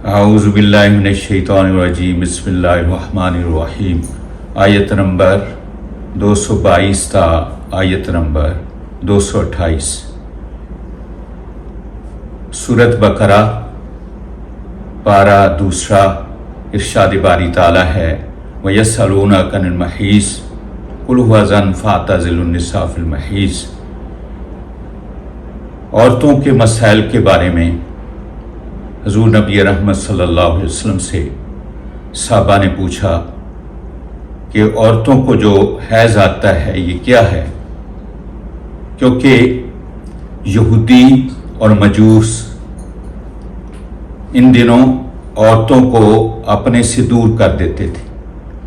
اعوذ باللہ من الشیطان الرجیم بسم اللہ الرحمن الرحیم آیت نمبر 222 تا آیت نمبر 228 سورت بقرہ پارہ دوسرا ارشاد باری تعالیٰ ہے وَيَسْأَلُونَكَ عَنِ الْمَحِيضِ قُلْ هُوَ أَذًى فَاعْتَزِلُوا النِّسَاءَ فِي الْمَحِيضِ۔ عورتوں کے مسائل کے بارے میں حضور نبی رحمت صلی اللہ علیہ وسلم سے صحابہ نے پوچھا کہ عورتوں کو جو حیض آتا ہے یہ کیا ہے، کیونکہ یہودی اور مجوس ان دنوں عورتوں کو اپنے سے دور کر دیتے تھے،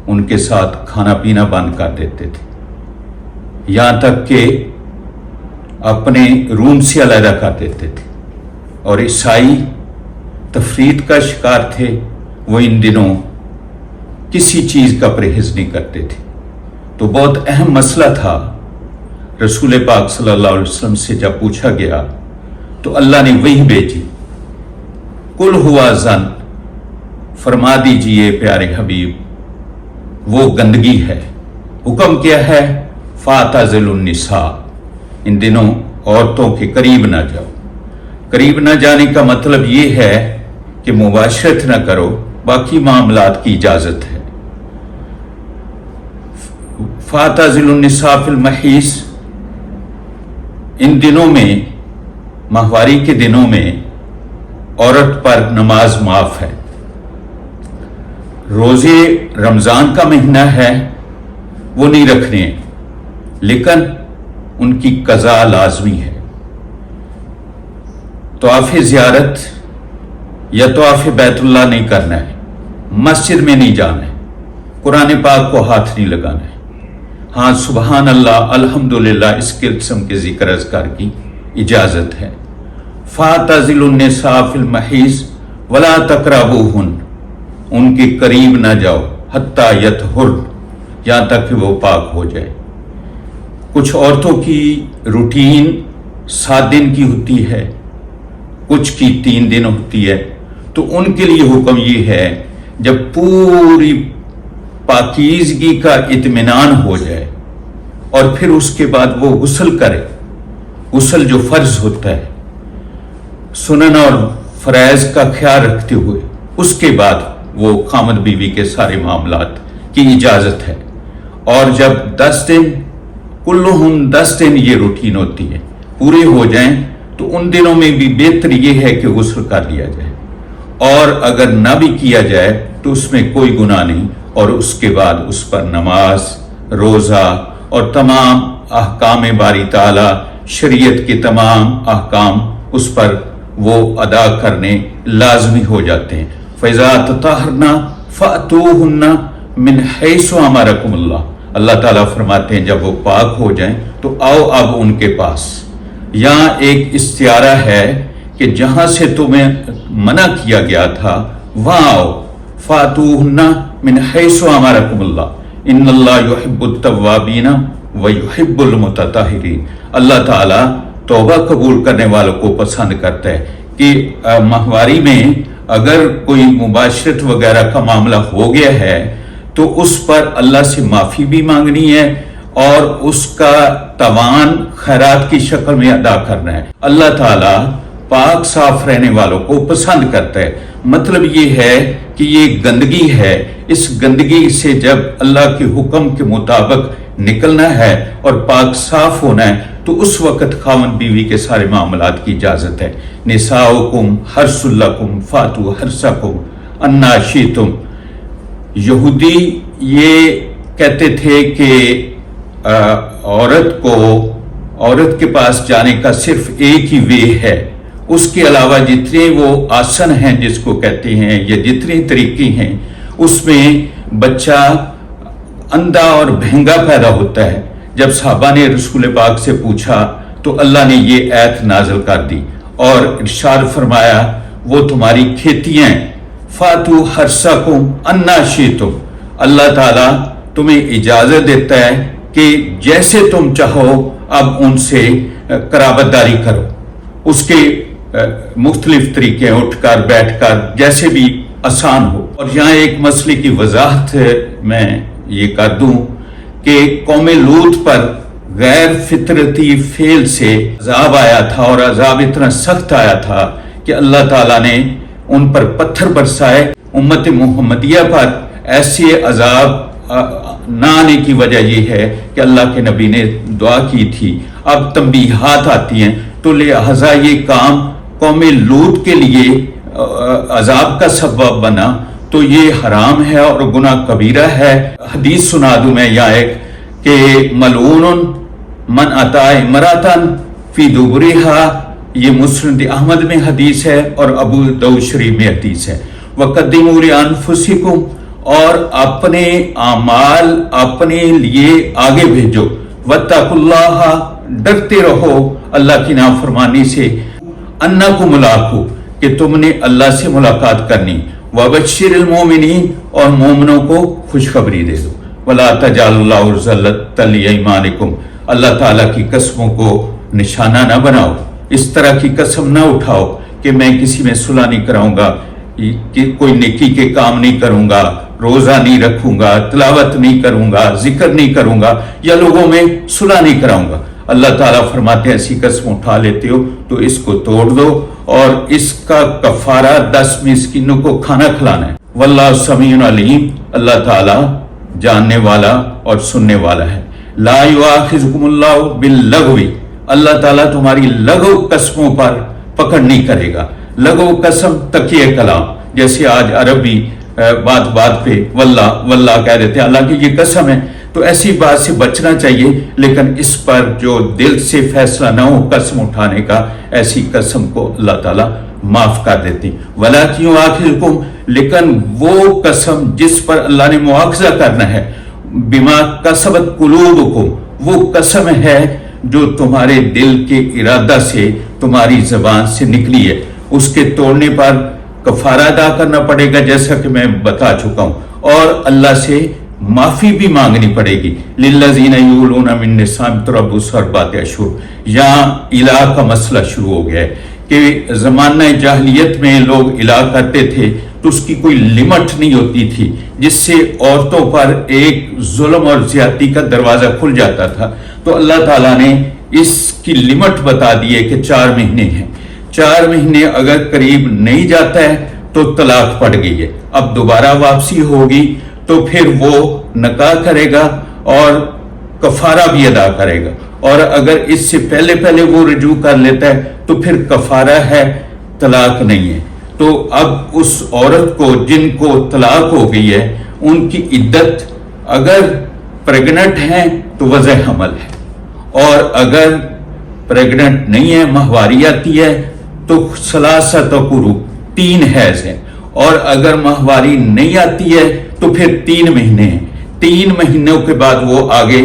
ان کے ساتھ کھانا پینا بند کر دیتے تھے، یہاں تک کہ اپنے روم سے علیحدہ کر دیتے تھے، اور عیسائی تفرید کا شکار تھے، وہ ان دنوں کسی چیز کا پرہیز نہیں کرتے تھے۔ تو بہت اہم مسئلہ تھا، رسول پاک صلی اللہ علیہ وسلم سے جب پوچھا گیا تو اللہ نے وہی بھیجی، قل هو أذًى، فرما دیجئے پیارے حبیب وہ گندگی ہے، حکم کیا ہے فَاعْتَزِلُوا النِّسَاءَ، ان دنوں عورتوں کے قریب نہ جاؤ۔ قریب نہ جانے کا مطلب یہ ہے کہ مباشرت نہ کرو، باقی معاملات کی اجازت ہے۔ فَاعْتَزِلُوا النِّسَاءَ فِي الْمَحِيضِ، ان دنوں میں، ماہواری کے دنوں میں عورت پر نماز معاف ہے۔ روزے رمضان کا مہینہ ہے وہ نہیں رکھنے، لیکن ان کی قضا لازمی ہے۔ طواف زیارت یا طواف بیت اللہ نہیں کرنا ہے، مسجد میں نہیں جانا ہے، قرآن پاک کو ہاتھ نہیں لگانا ہے۔ ہاں سبحان اللہ الحمدللہ اس قسم کے ذکر اذکار کی اجازت ہے۔ فَاعْتَزِلُوا النِّسَاءَ فِي الْمَحِيضِ وَلَا تَقْرَبُوهُنَّ، ان کے قریب نہ جاؤ، حتیٰ یطہرن، یہاں تک کہ وہ پاک ہو جائے۔ کچھ عورتوں کی روٹین 7 دن کی ہوتی ہے، کچھ کی 3 دن ہوتی ہے، تو ان کے لیے حکم یہ ہے جب پوری پاکیزگی کا اطمینان ہو جائے اور پھر اس کے بعد وہ غسل کرے، غسل جو فرض ہوتا ہے سنن اور فرائض کا خیال رکھتے ہوئے، اس کے بعد وہ خامد بیوی کے سارے معاملات کی اجازت ہے۔ اور جب 10 دن کلہم 10 دن یہ روٹین ہوتی ہے پورے ہو جائیں تو ان دنوں میں بھی بہتر یہ ہے کہ غسل کر لیا جائے، اور اگر نہ بھی کیا جائے تو اس میں کوئی گناہ نہیں، اور اس کے بعد اس پر نماز، روزہ اور تمام احکام باری تعالی، شریعت کے تمام احکام اس پر وہ ادا کرنے لازمی ہو جاتے ہیں۔ فَإِذَا تَطَهَّرْنَ فَأْتُوهُنَّ مِنْ حَيْثُ أَمَرَكُمُ اللَّهُ، اللہ تعالیٰ فرماتے ہیں جب وہ پاک ہو جائیں تو آؤ اب ان کے پاس۔ یہاں ایک استعارہ ہے کہ جہاں سے تمہیں منع کیا گیا تھا وہاں آؤ، فَأْتُوهُنَّ مِنْ حَيْثُ أَمَرَكُمُ اللَّهُ إِنَّ اللَّهَ يُحِبُّ التَّوَّابِينَ وَيُحِبُّ الْمُتَطَہِّرِينَ، اللہ تعالیٰ توبہ قبول کرنے والوں کو پسند کرتا ہے کہ ماہواری میں اگر کوئی مباشرت وغیرہ کا معاملہ ہو گیا ہے تو اس پر اللہ سے معافی بھی مانگنی ہے اور اس کا توان خیرات کی شکل میں ادا کرنا ہے۔ اللہ تعالیٰ پاک صاف رہنے والوں کو پسند کرتا ہے۔ مطلب یہ ہے کہ یہ گندگی ہے، اس گندگی سے جب اللہ کے حکم کے مطابق نکلنا ہے اور پاک صاف ہونا ہے تو اس وقت خاوند بیوی کے سارے معاملات کی اجازت ہے۔ نساؤکم حرث لکم فاتوا حرثکم انا شئتم۔ یہودی یہ کہتے تھے کہ عورت کے پاس جانے کا صرف ایک ہی وے ہے، اس کے علاوہ جتنے وہ آسن ہیں جس کو کہتے ہیں یا جتنے طریقے ہیں اس میں بچہ اندھا اور بہنگا پیدا ہوتا ہے۔ جب صحابہ نے رسول پاک سے پوچھا تو اللہ نے یہ آیت نازل کر دی اور ارشاد فرمایا وہ تمہاری کھیتیاں فاتو حرثکم انا شئتم، اللہ تعالیٰ تمہیں اجازت دیتا ہے کہ جیسے تم چاہو اب ان سے قرابت داری کرو، اس کے مختلف طریقے ہیں، اٹھ کر بیٹھ کر جیسے بھی آسان ہو۔ اور یہاں ایک مسئلے کی وضاحت میں یہ کر دوں کہ قوم لوط پر غیر فطرتی فعل سے عذاب آیا تھا، اور عذاب اتنا سخت آیا تھا کہ اللہ تعالیٰ نے ان پر پتھر برسائے۔ امت محمدیہ پر ایسے عذاب نہ آنے کی وجہ یہ ہے کہ اللہ کے نبی نے دعا کی تھی۔ اب تنبیہات آتی ہیں، تو لہذا یہ کام قوم لوط کے لیے عذاب کا سبب بنا تو یہ حرام ہے اور گناہ کبیرہ ہے۔ حدیث سنا دوں میں یہاں ایک کہ ملعون من اتی امرأۃ فی دبرہا، یہ مسند احمد میں حدیث ہے اور ابو داؤد شریف میں حدیث ہے۔ وقدموا لانفسکم، اور اپنے اعمال اپنے لیے آگے بھیجو۔ واتقوا اللہ، ڈرتے رہو اللہ کی نافرمانی سے۔ انکم ملاقو، کہ تم نے اللہ سے ملاقات کرنی۔ وبشر المومنین، اور مومنوں کو خوشخبری دے دو۔ ولا تجعلوا اللہ عرضة لایمانکم، اللہ تعالیٰ کی قسموں کو نشانہ نہ بناؤ، اس طرح کی قسم نہ اٹھاؤ کہ میں کسی میں صلح نہیں کراؤں گا، کہ کوئی نیکی کے کام نہیں کروں گا، روزہ نہیں رکھوں گا، تلاوت نہیں کروں گا، ذکر نہیں کروں گا، یا لوگوں میں صلح نہیں کراؤں گا۔ اللہ تعالیٰ فرماتے ہیں ایسی قسم اٹھا لیتے ہو تو اس کو توڑ دو، اور اس کا کفارہ 10 مسکینوں کو کھانا کھلانا ہے۔ واللہ سمیع علیم، اللہ تعالیٰ جاننے والا اور سننے والا ہے۔ لا یؤاخذکم اللہ باللغو، اللہ تعالیٰ تمہاری لغو قسموں پر پکڑ نہیں کرے گا۔ لغو قسم تکیہ کلام، جیسے آج عربی بات پہ واللہ کہہ دیتے ہیں، اللہ کی یہ قسم ہے، تو ایسی بات سے بچنا چاہیے، لیکن اس پر جو دل سے فیصلہ نہ ہو قسم اٹھانے کا، ایسی قسم کو اللہ تعالیٰ معاف کر دیتے ہیں۔ وَلَٰكِن يُؤَاخِذُكُم، لیکن وہ قسم جس پر اللہ نے مواخذہ کرنا ہے، بِمَا كَسَبَتْ قُلُوبُكُم، وہ قسم ہے جو تمہارے دل کے ارادہ سے تمہاری زبان سے نکلی ہے، اس کے توڑنے پر کفارہ ادا کرنا پڑے گا، جیسا کہ میں بتا چکا ہوں، اور اللہ سے معافی بھی مانگنی پڑے گی۔ للذین یولون من نسائہم تربص اربعۃ اشہر، یہاں الہ کا مسئلہ شروع ہو گیا ہے کہ زمانہ جاہلیت میں لوگ الہ کرتے تھے تو اس کی کوئی لمٹ نہیں ہوتی تھی، جس سے عورتوں پر ایک ظلم اور زیادتی کا دروازہ کھل جاتا تھا۔ تو اللہ تعالیٰ نے اس کی لمٹ بتا دی ہے کہ 4 مہینے ہیں، 4 مہینے اگر قریب نہیں جاتا ہے تو طلاق پڑ گئی ہے۔ اب دوبارہ واپسی ہوگی تو پھر وہ نکاح کرے گا اور کفارہ بھی ادا کرے گا، اور اگر اس سے پہلے وہ رجوع کر لیتا ہے تو پھر کفارہ ہے، طلاق نہیں ہے۔ تو اب اس عورت کو جن کو طلاق ہو گئی ہے ان کی عدت، اگر پریگننٹ ہیں تو وضع حمل ہے، اور اگر پریگننٹ نہیں ہے، ماہواری آتی ہے تو ثلاثۃ قروء، 3 حیض ہیں، اور اگر ماہواری نہیں آتی ہے تو پھر 3 مہینے ہیں۔ 3 مہینوں کے بعد وہ آگے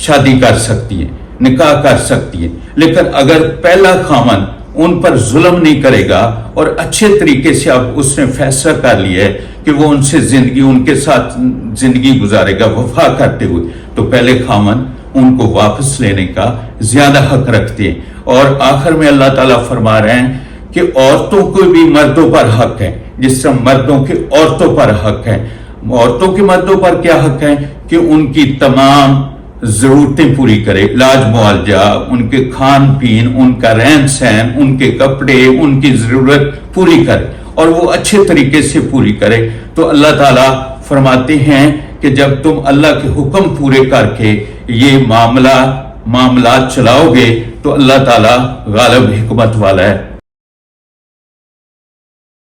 شادی کر سکتی ہے، نکاح کر سکتی ہے۔ لیکن اگر پہلا خامن ان پر ظلم نہیں کرے گا اور اچھے طریقے سے اب اس نے فیصلہ کر لیا ہے کہ وہ ان سے ان کے ساتھ زندگی گزارے گا وفا کرتے ہوئے، تو پہلے خامن ان کو واپس لینے کا زیادہ حق رکھتے ہیں۔ اور آخر میں اللہ تعالیٰ فرما رہے ہیں کہ عورتوں کو بھی مردوں پر حق ہے، جس طرح مردوں کے عورتوں پر حق ہے۔ عورتوں کے مردوں پر کیا حق ہے کہ ان کی تمام ضرورتیں پوری کرے، علاج معالجہ، ان کے کھان پین، ان کا رہن سہن، ان کے کپڑے، ان کی ضرورت پوری کرے، اور وہ اچھے طریقے سے پوری کرے۔ تو اللہ تعالیٰ فرماتے ہیں کہ جب تم اللہ کے حکم پورے کر کے یہ معاملات چلاؤ گے تو اللہ تعالیٰ غالب حکمت والا ہے۔